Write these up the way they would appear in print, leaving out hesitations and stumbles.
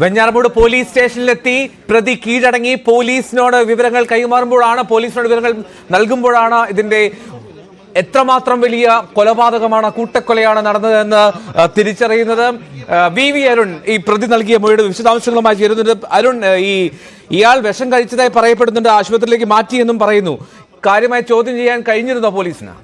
Venjaramoodu police സ്റ്റേഷനിലെത്തി പ്രതി കീഴടങ്ങി. പോലീസിനോട് വിവരങ്ങൾ കൈമാറുമ്പോഴാണ്, പോലീസിനോട് വിവരങ്ങൾ നൽകുമ്പോഴാണ് ഇതിന്റെ എത്രമാത്രം വലിയ കൊലപാതകമാണ്, കൂട്ടക്കൊലയാണ് നടന്നതെന്ന് തിരിച്ചറിയുന്നത്. വി അരുൺ ഈ പ്രതി നൽകിയ മൊഴിയുടെ വിശദാംശങ്ങളുമായി ചേരുന്നുണ്ട്. അരുൺ, ഇയാൾ വിഷം കഴിച്ചതായി പറയപ്പെടുന്നുണ്ട്, ആശുപത്രിയിലേക്ക് മാറ്റിയെന്നും പറയുന്നു. കാര്യമായി ചോദ്യം ചെയ്യാൻ കഴിഞ്ഞിരുന്നോ പോലീസിന്?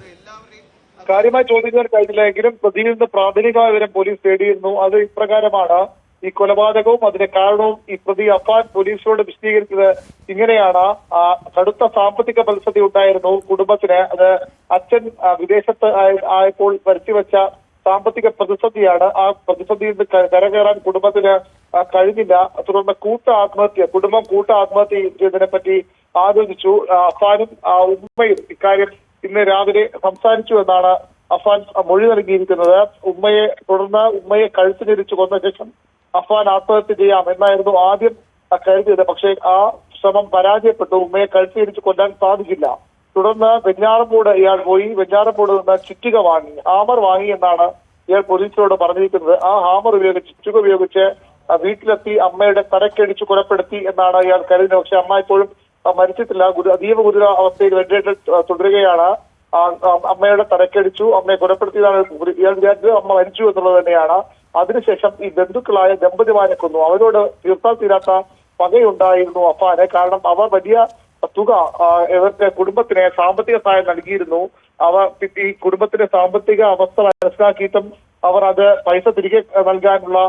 കാര്യമായി ചോദ്യം ചെയ്യാൻ കഴിഞ്ഞില്ല എങ്കിലും പ്രതിയിൽ നിന്ന് പ്രാഥമികമായ വിവരം പോലീസ് തേടിയിരുന്നു. അത് ഇപ്രകാരമാണ്: ഈ കൊലപാതകവും അതിന്റെ കാരണവും ഈ പ്രതി അഫാൻ പോലീസിനോട് വിശദീകരിച്ചത് ഇങ്ങനെയാണ്. കടുത്ത സാമ്പത്തിക പ്രതിസന്ധി ഉണ്ടായിരുന്നു കുടുംബത്തിന്. അത് അച്ഛൻ വിദേശത്ത് ആയപ്പോൾ വരുത്തിവെച്ച സാമ്പത്തിക പ്രതിസന്ധിയാണ്. ആ പ്രതിസന്ധിയിൽ നിന്ന് കരകയറാൻ കുടുംബത്തിന് കഴിഞ്ഞില്ല. തുടർന്ന് കുടുംബം കൂട്ട ആത്മഹത്യ ചെയ്തതിനെ പറ്റി ആലോചിച്ചു. അഫാനും ഉമ്മയും ഇക്കാര്യം ഇന്ന് രാവിലെ സംസാരിച്ചു എന്നാണ് അഫാൻ മൊഴി നൽകിയിരിക്കുന്നത്. തുടർന്ന് ഉമ്മയെ കഴുത്ത് ഞെരിച്ചു കൊന്ന ശേഷം അഫാൻ ആത്മഹത്യ ചെയ്യാം എന്നായിരുന്നു ആദ്യം കരുതിയത്. പക്ഷേ ആ ശ്രമം പരാജയപ്പെട്ടു. ഉമ്മയെ കഴുത്ത് ഞെരിച്ച് കൊല്ലാൻ സാധിക്കില്ല. തുടർന്ന് വെഞ്ഞാറമൂട് ഇയാൾ പോയി. വെഞ്ഞാറമൂട് നിന്ന് ചുറ്റിക വാങ്ങി, ഹാമർ വാങ്ങി എന്നാണ് ഇയാൾ പോലീസിനോട് പറഞ്ഞിരിക്കുന്നത്. ആ ഹാമർ ചുറ്റിക ഉപയോഗിച്ച് വീട്ടിലെത്തി അമ്മയുടെ തലക്കടിച്ച് കൊലപ്പെടുത്തി എന്നാണ് ഇയാൾ കരുതുന്നത്. പക്ഷെ അമ്മ ഇപ്പോഴും മരിച്ചിട്ടില്ല. അതീവ ഗുരുതര അവസ്ഥയിൽ വെന്റിലേറ്റർ തുടരുകയാണ്. അമ്മയുടെ തലക്കടിച്ചു, അമ്മയെ കൊലപ്പെടുത്തിയതാണ് ഇയാൾ വിചാരിച്ചത്. അമ്മ മരിച്ചു എന്നുള്ളത് തന്നെയാണ്. അതിനുശേഷം ഈ ബന്ധുക്കളായ ദമ്പതിമാരെ കൊന്നു. അവരോട് തീർത്താൽ തീരാത്ത പകയുണ്ടായിരുന്നു അഫാന്. കാരണം അവർ വലിയ തുക ഇവർക്ക് കുടുംബത്തിന് സാമ്പത്തിക സഹായം നൽകിയിരുന്നു. അവർ ഈ കുടുംബത്തിന്റെ സാമ്പത്തിക അവസ്ഥ മനസ്സിലാക്കിയിട്ടും അവർ അത് പൈസ തിരികെ നൽകാനുള്ള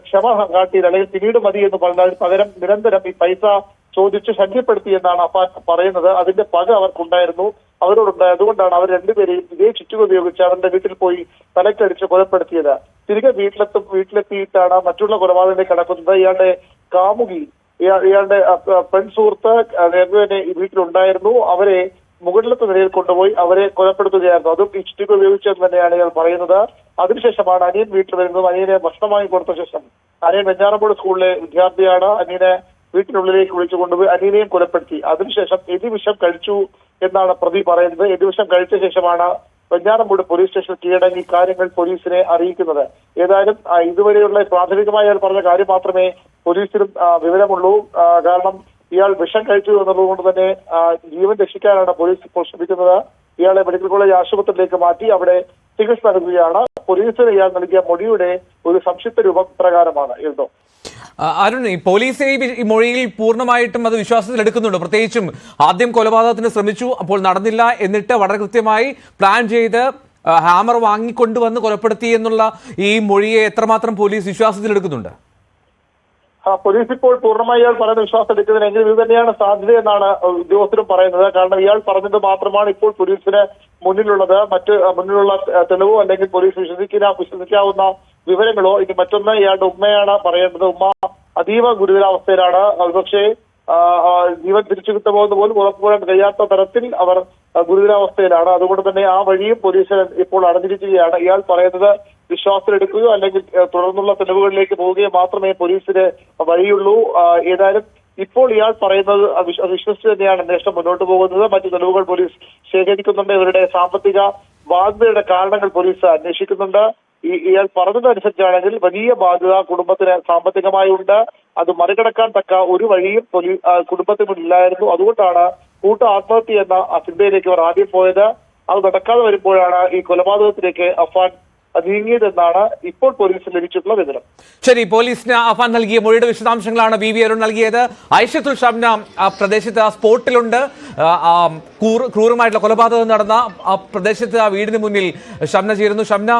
ക്ഷമ കാട്ടിയില്ല, അല്ലെങ്കിൽ പിന്നീട് മതി എന്ന് പറഞ്ഞാൽ പകരം നിരന്തരം ഈ പൈസ ചോദിച്ച് ശല്യപ്പെടുത്തി എന്നാണ് അഫാൻ പറയുന്നത്. അതിന്റെ പക അവർക്കുണ്ടായിരുന്നു, അവരോടുണ്ടായി. അതുകൊണ്ടാണ് അവർ രണ്ടുപേരെയും ഇതേ ചുറ്റുക ഉപയോഗിച്ച് അവരുടെ വീട്ടിൽ പോയി തലക്കടിച്ച് കൊലപ്പെടുത്തിയത്. തിരികെ വീട്ടിലെത്തിയിട്ടാണ് മറ്റുള്ള കൊലപാതകത്തിലേക്ക് കടക്കുന്നത്. ഇയാളുടെ കാമുകി, ഇയാളുടെ പെൺസുഹൃത്ത് നേരത്തെ തന്നെ ഈ വീട്ടിലുണ്ടായിരുന്നു. അവരെ മുകളിലത്തെ നിലയിൽ കൊണ്ടുപോയി അവരെ കൊലപ്പെടുത്തുകയായിരുന്നു. അതും ഈ ചുറ്റിക ഉപയോഗിച്ചെന്ന് തന്നെയാണ് ഇയാൾ പറയുന്നത്. അതിനുശേഷമാണ് അനിയൻ വീട്ടിൽ വരുന്നത്. അനിയനെ ഭക്ഷണമായി കൊടുത്ത ശേഷം, അനിയൻ വെഞ്ഞാറമൂട് സ്കൂളിലെ വിദ്യാർത്ഥിയാണ്, അനിയനെ വീട്ടിനുള്ളിലേക്ക് വിളിച്ചു കൊണ്ടുപോയി അനിയനെയും കൊലപ്പെടുത്തി. അതിനുശേഷം എലിവിഷം കഴിച്ചു എന്നാണ് പ്രതി പറയുന്നത്. എലിവിഷം കഴിച്ച ശേഷമാണ് വെഞ്ഞാറമൂട് പോലീസ് സ്റ്റേഷനിൽ കീഴടങ്ങി കാര്യങ്ങൾ പോലീസിനെ അറിയിക്കുന്നത്. ഏതായാലും ഇതുവരെയുള്ള പ്രാഥമികമായി അയാൾ പറഞ്ഞ കാര്യം മാത്രമേ പോലീസിനും വിവരമുള്ളൂ. കാരണം ഇയാൾ വിഷം കഴിച്ചു എന്നുള്ളത് കൊണ്ട് തന്നെ ജീവൻ രക്ഷിക്കാനാണ് പോലീസ് ഇപ്പോൾ ശ്രമിക്കുന്നത്. ഇയാളെ മെഡിക്കൽ കോളേജ് ആശുപത്രിയിലേക്ക് മാറ്റി അവിടെ ചികിത്സ നൽകുകയാണ്. പോലീസിന് ഇയാൾ നൽകിയ മൊഴിയുടെ ഒരു സംക്ഷിപ്ത രൂപം പ്രകാരമാണ്. എഴുതോ അരുൺ, ഈ പോലീസ് ഈ മൊഴിയിൽ പൂർണ്ണമായിട്ടും അത് വിശ്വാസത്തിൽ എടുക്കുന്നുണ്ട്. പ്രത്യേകിച്ചും ആദ്യം കൊലപാതകത്തിന് ശ്രമിച്ചു, അപ്പോൾ നടന്നില്ല, എന്നിട്ട് വളരെ കൃത്യമായി പ്ലാൻ ചെയ്ത് ഹാമർ വാങ്ങിക്കൊണ്ടുവന്ന് കൊലപ്പെടുത്തി എന്നുള്ള ഈ മൊഴിയെ എത്രമാത്രം പോലീസ് വിശ്വാസത്തിൽ എടുക്കുന്നുണ്ട്? പോലീസ് ഇപ്പോൾ പൂർണ്ണമായി ഇയാൾ പറയുന്ന വിശ്വാസം എടുക്കുന്നതിനെങ്കിൽ ഇത് തന്നെയാണ് സാധ്യത എന്നാണ് ഉദ്യോഗസ്ഥരും പറയുന്നത്. കാരണം ഇയാൾ പറഞ്ഞത് മാത്രമാണ് ഇപ്പോൾ പോലീസിന് മുന്നിലുള്ളത്. മുന്നിലുള്ള തെളിവോ അല്ലെങ്കിൽ പോലീസ് വിശ്വസിക്കാവുന്ന വിവരങ്ങളോ ഇനി മറ്റൊന്ന് ഇയാളുടെ ഉമ്മയാണ് പറയേണ്ടത്. ഉമ്മ അതീവ ഗുരുതരാവസ്ഥയിലാണ്. പക്ഷേ ജീവൻ തിരിച്ചു കിട്ടുമെന്ന് പോലും ഉറപ്പുവരാൻ കഴിയാത്ത തരത്തിൽ അവർ ഗുരുതരാവസ്ഥയിലാണ്. അതുകൊണ്ട് തന്നെ ആ വഴിയും പോലീസ് ഇപ്പോൾ അടഞ്ഞിരിക്കുകയാണ്. ഇയാൾ പറയുന്നത് വിശ്വാസത്തിലെടുക്കുകയോ അല്ലെങ്കിൽ തുടർന്നുള്ള തെളിവുകളിലേക്ക് പോവുകയോ മാത്രമേ പോലീസിന് വഴിയുള്ളൂ. ഏതായാലും ഇപ്പോൾ ഇയാൾ പറയുന്നത് വിശ്വസിച്ച് തന്നെയാണ് അന്വേഷണം മുന്നോട്ട് പോകുന്നത്. മറ്റു തെളിവുകൾ പോലീസ് ശേഖരിക്കുന്നുണ്ട്. ഇവരുടെ സാമ്പത്തിക ബാധ്യതയുടെ കാരണങ്ങൾ പോലീസ് അന്വേഷിക്കുന്നുണ്ട്. ഇയാൾ പറഞ്ഞതനുസരിച്ചാണെങ്കിൽ വലിയ ബാധ്യത കുടുംബത്തിന് സാമ്പത്തികമായി ഉണ്ട്. അത് മറികടക്കാൻ തക്ക ഒരു വഴിയും കുടുംബത്തിന് മുന്നിലായിരുന്നു. അതുകൊണ്ടാണ് കൂട്ട ആത്മഹത്യ എന്ന ചിന്തയിലേക്ക് അവർ ആദ്യം പോയത്. അത് നടക്കാതെ വരുമ്പോഴാണ് ഈ കൊലപാതകത്തിലേക്ക് അഫാൻ നീങ്ങിയതെന്നാണ് ഇപ്പോൾ പോലീസിന് ലഭിച്ചിട്ടുള്ള വിവരം. ശരി, പോലീസിന് അഫാൻ നൽകിയ മൊഴിയുടെ വിശദാംശങ്ങളാണ് വി അരുൺ നൽകിയത്. ഐഷത്തുൽ ഷംന പ്രദേശത്ത് ആ സ്പോട്ടിലുണ്ട്. ക്രൂരമായിട്ടുള്ള കൊലപാതകം നടന്ന ആ പ്രദേശത്ത് ആ വീടിന് മുന്നിൽ ഷംന ചേരുന്നു. ഷംന,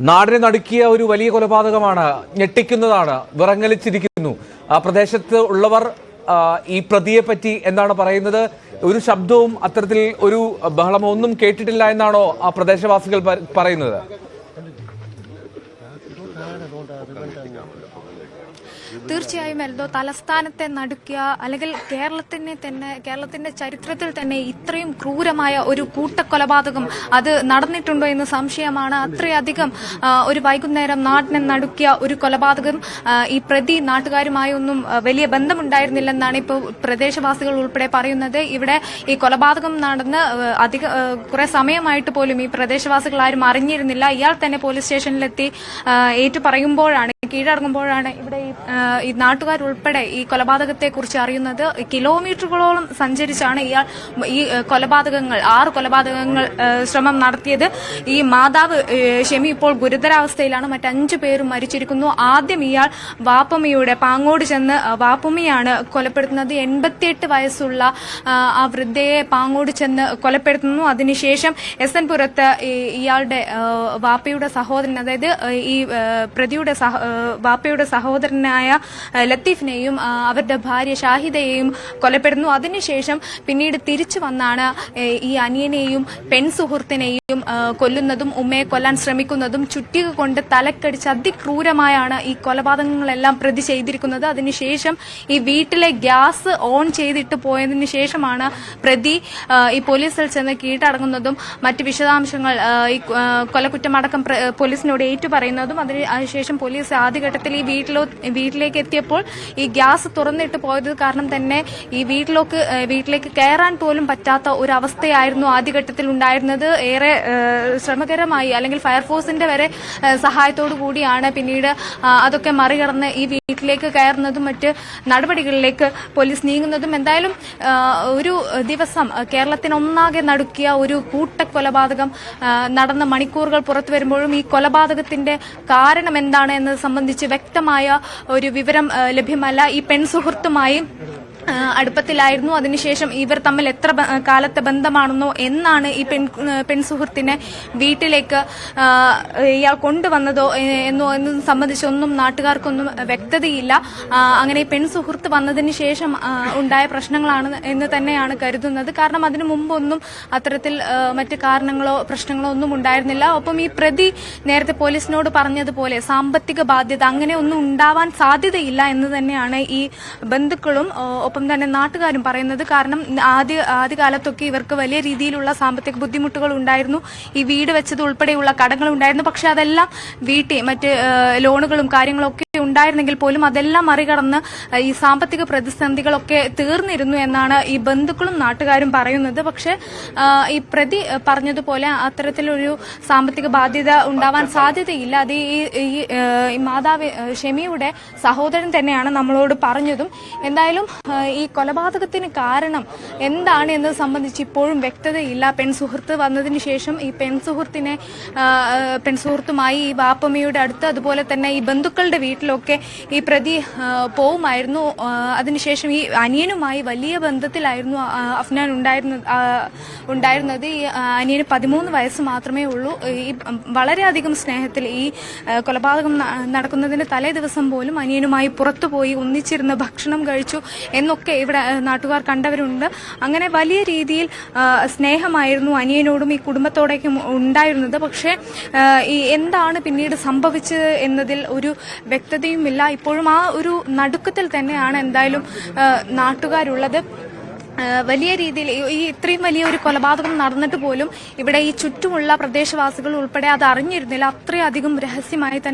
നാടിനെ നടുക്കിയ ഒരു വലിയ കൊലപാതകമാണ്, ഞെട്ടിക്കുന്നതാണ്, വിറങ്ങലിച്ചിരിക്കുന്നു. ആ പ്രദേശത്ത് ഉള്ളവർ ഈ പ്രതിയെ പറ്റി എന്താണ് പറയുന്നത്? ഒരു ശബ്ദവും അത്തരത്തിൽ ഒരു ബഹളമോ ഒന്നും കേട്ടിട്ടില്ല എന്നാണോ ആ പ്രദേശവാസികൾ പറയുന്നത്? തീർച്ചയായും എൽദോ, തലസ്ഥാനത്തെ നടുക്കിയ അല്ലെങ്കിൽ കേരളത്തിന്റെ ചരിത്രത്തിൽ തന്നെ ഇത്രയും ക്രൂരമായ ഒരു കൂട്ടക്കൊലപാതകം അത് നടന്നിട്ടുണ്ടോ എന്ന് സംശയമാണ്. അത്രയധികം ഒരു വൈകുന്നേരം നാടിനെ നടുക്കിയ ഒരു കൊലപാതകം. ഈ പ്രതി നാട്ടുകാരുമായൊന്നും വലിയ ബന്ധമുണ്ടായിരുന്നില്ലെന്നാണ് ഇപ്പോൾ പ്രദേശവാസികൾ ഉൾപ്പെടെ പറയുന്നത്. ഇവിടെ ഈ കൊലപാതകം നടന്ന് കുറെ സമയമായിട്ട് പോലും ഈ പ്രദേശവാസികൾ ആരും അറിഞ്ഞിരുന്നില്ല. ഇയാൾ തന്നെ പോലീസ് സ്റ്റേഷനിലെത്തി ഏറ്റുപറയുമ്പോഴാണ്, കീഴടങ്ങുമ്പോഴാണ് ഇവിടെ ഈ നാട്ടുകാരുൾപ്പെടെ ഈ കൊലപാതകത്തെ കുറിച്ച് അറിയുന്നത്. കിലോമീറ്ററുകളോളം സഞ്ചരിച്ചാണ് ഇയാൾ ഈ 6 കൊലപാതകങ്ങൾ ശ്രമം നടത്തിയത്. ഈ മാതാവ് ഷെമി ഇപ്പോൾ ഗുരുതരാവസ്ഥയിലാണ്. മറ്റ് 5 പേരും മരിച്ചിരിക്കുന്നു. ആദ്യം ഇയാൾ വാപ്പുമ്മയുടെ പാങ്ങോട് ചെന്ന് വാപ്പുമ്മയാണ് കൊലപ്പെടുത്തുന്നത്. 88 വയസ്സുള്ള ആ വൃദ്ധയെ പാങ്ങോട് ചെന്ന് കൊലപ്പെടുത്തുന്നു. അതിനുശേഷം SN പുരത്ത് ഇയാളുടെ വാപ്പയുടെ സഹോദരൻ, അതായത് ഈ പ്രതിയുടെ വാപ്പയുടെ സഹോദരനായ ലത്തീഫിനെയും അവരുടെ ഭാര്യ ഷാഹിദയെയും കൊലപ്പെടുന്നു. അതിനുശേഷം പിന്നീട് തിരിച്ചു വന്നാണ് ഈ അനിയനെയും പെൺസുഹൃത്തിനെയും കൊല്ലുന്നതും ഉമ്മയെ കൊല്ലാൻ ശ്രമിക്കുന്നതും ചുറ്റിക കൊണ്ട് തലക്കടിച്ച് അതിക്രൂരമായാണ് ഈ കൊലപാതകങ്ങളെല്ലാം പ്രതി ചെയ്തിരിക്കുന്നത്. അതിനുശേഷം ഈ വീട്ടിലെ ഗ്യാസ് ഓൺ ചെയ്തിട്ട് പോയതിനു ശേഷമാണ് പ്രതി ഈ പോലീസിൽ ചെന്ന് കീഴടങ്ങുന്നതും മറ്റ് വിശദാംശങ്ങൾ ഈ കൊലക്കുറ്റമടക്കം പോലീസിനോട് ഏറ്റുപറയുന്നതും. അതിനുശേഷം പോലീസ് ആദ്യഘട്ടത്തിൽ ഈ വീട്ടിലേക്ക് എത്തിയപ്പോൾ ഈ ഗ്യാസ് തുറന്നിട്ട് പോയത് കാരണം തന്നെ ഈ വീട്ടിലേക്ക് കയറാൻ പോലും പറ്റാത്ത ഒരു അവസ്ഥയായിരുന്നു ആദ്യഘട്ടത്തിൽ ഉണ്ടായിരുന്നത്. ഏറെ ശ്രമകരമായി, അല്ലെങ്കിൽ ഫയർഫോഴ്സിന്റെ വരെ സഹായത്തോടു കൂടിയാണ് പിന്നീട് അതൊക്കെ മറികടന്ന് ഈ വീട്ടിലേക്ക് കയറുന്നതും മറ്റ് നടപടികളിലേക്ക് പോലീസ് നീങ്ങുന്നതും. എന്തായാലും ഒരു ദിവസം കേരളത്തിനൊന്നാകെ നടുക്കിയ ഒരു കൂട്ടക്കൊലപാതകം നടന്ന മണിക്കൂറുകൾ പുറത്തു വരുമ്പോഴും ഈ കൊലപാതകത്തിന്റെ കാരണം എന്താണ് എന്നത് സംബന്ധിച്ച് വ്യക്തമായ ഒരു വിവരം ലഭ്യമല്ല. ഈ പെൺസുഹൃത്തുമായി അടുപ്പത്തിലായിരുന്നു. അതിനുശേഷം ഇവർ തമ്മിൽ എത്ര കാലത്തെ ബന്ധമാണെന്നോ എന്നാണ് ഈ പെൺസുഹൃത്തിനെ വീട്ടിലേക്ക് ഇയാൾ കൊണ്ടുവന്നതോ എന്നത് സംബന്ധിച്ചൊന്നും നാട്ടുകാർക്കൊന്നും വ്യക്തതയില്ല. അങ്ങനെ ഈ പെൺസുഹൃത്ത് വന്നതിന് ശേഷം ഉണ്ടായ പ്രശ്നങ്ങളാണ് എന്ന് തന്നെയാണ് കരുതുന്നത്. കാരണം അതിനു മുമ്പൊന്നും അത്തരത്തിൽ മറ്റ് കാരണങ്ങളോ പ്രശ്നങ്ങളോ ഒന്നും ഉണ്ടായിരുന്നില്ല. ഒപ്പം ഈ പ്രതി നേരത്തെ പോലീസിനോട് പറഞ്ഞതുപോലെ സാമ്പത്തിക ബാധ്യത അങ്ങനെ ഒന്നും ഉണ്ടാവാൻ സാധ്യതയില്ല എന്ന് തന്നെയാണ് ഈ ബന്ധുക്കളും ഒപ്പം തന്നെ നാട്ടുകാരും പറയുന്നത്. കാരണം ആദ്യകാലത്തൊക്കെ ഇവർക്ക് വലിയ രീതിയിലുള്ള സാമ്പത്തിക ബുദ്ധിമുട്ടുകൾ ഉണ്ടായിരുന്നു. ഈ വീട് വെച്ചത് ഉൾപ്പെടെയുള്ള കടങ്ങൾ ഉണ്ടായിരുന്നു. പക്ഷെ അതെല്ലാം വീട്ടി മറ്റ് ലോണുകളും കാര്യങ്ങളൊക്കെ ഉണ്ടായിരുന്നെങ്കിൽ പോലും അതെല്ലാം മറികടന്ന് ഈ സാമ്പത്തിക പ്രതിസന്ധികളൊക്കെ തീർന്നിരുന്നു എന്നാണ് ഈ ബന്ധുക്കളും നാട്ടുകാരും പറയുന്നത്. പക്ഷെ ഈ പ്രതി പറഞ്ഞതുപോലെ അത്തരത്തിലൊരു സാമ്പത്തിക ബാധ്യത ഉണ്ടാവാൻ സാധ്യതയില്ല. അത് ഈ മാതാവ് ഷെമിയുടെ സഹോദരൻ തന്നെയാണ് നമ്മളോട് പറഞ്ഞതും. എന്തായാലും ഈ കൊലപാതകത്തിന് കാരണം എന്താണ് എന്നത് സംബന്ധിച്ച് ഇപ്പോഴും വ്യക്തതയില്ല. പെൺസുഹൃത്ത് വന്നതിന് ശേഷം ഈ പെൺസുഹൃത്തുമായി ഈ വാപ്പമ്മയുടെ അടുത്ത്, അതുപോലെ തന്നെ ഈ ബന്ധുക്കളുടെ വീട്ടിലൊക്കെ ഈ പ്രതി പോവുമായിരുന്നു. അതിനുശേഷം ഈ അനിയനുമായി വലിയ ബന്ധത്തിലായിരുന്നു അഫ്നാൻ ഉണ്ടായിരുന്നത്. ഈ അനിയന് 13 വയസ്സ് മാത്രമേ ഉള്ളൂ. ഈ വളരെയധികം സ്നേഹത്തിൽ ഈ കൊലപാതകം നടക്കുന്നതിന്റെ തലേ ദിവസം പോലും അനിയനുമായി പുറത്തുപോയി ഒന്നിച്ചിരുന്ന് ഭക്ഷണം കഴിച്ചു എന്നൊക്കെ ഇവിടെ നാട്ടുകാർ കണ്ടവരുണ്ട്. അങ്ങനെ വലിയ രീതിയിൽ സ്നേഹമായിരുന്നു അനിയനോടും ഈ കുടുംബത്തോടേക്കും ഉണ്ടായിരുന്നത്. പക്ഷേ ഈ എന്താണ് പിന്നീട് സംഭവിച്ചത് എന്നതിൽ ഒരു വ്യക്തതയുമില്ല. ഇപ്പോഴും ആ ഒരു നടുക്കത്തിൽ തന്നെയാണ് എന്തായാലും നാട്ടുകാരുള്ളത്. വലിയ രീതിയിൽ ഈ ഇത്രയും വലിയ ഒരു കൊലപാതകം നടന്നിട്ട് പോലും ഇവിടെ ഈ ചുറ്റുമുള്ള പ്രദേശവാസികൾ ഉൾപ്പെടെ അത് അറിഞ്ഞിരുന്നില്ല. അത്രയധികം രഹസ്യമായി തന്നെ